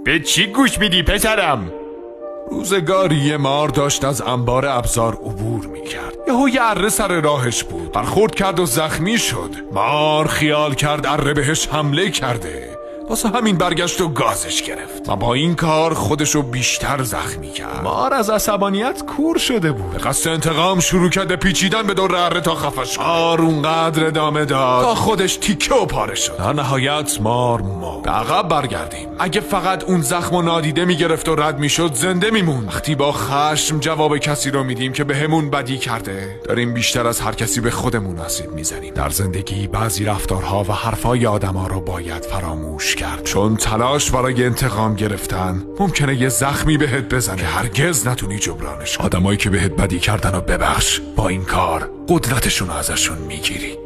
به چی گوش میدی پسرم؟ روزگاری یه مار داشت از انبار ابزار عبور میکرد. یهو یه اره سر راهش بود، برخورد کرد و زخمی شد. مار خیال کرد اره بهش حمله کرده، واسه همین برگشت و گازش گرفت و با این کار خودشو بیشتر زخمی کرد. مار از عصبانیت کور شده بود، به قصد انتقام شروع کرده پیچیدن به دور اره تا خفه شد. مار اونقدر ادامه داد تا خودش تیکه و پاره شد. در نهایت مار مرد. به عقب برگردیم. اگه فقط اون زخم و نادیده میگرفت و رد میشد زنده میمون. وقتی با خشم جواب کسی رو میدیم که بهمون بدی کرده، داریم بیشتر از هر کسی به خودمون آسیب میزنیم. در زندگی بعضی رفتارها و حرفای آدما رو باید فراموش کرد، چون تلاش برای انتقام گرفتن ممکنه یه زخمی بهت بزنه که هرگز نتونی جبرانش کنی. آدمایی که بهت بدی کردن و ببخش، با این کار قدرتشون ازشون میگیری.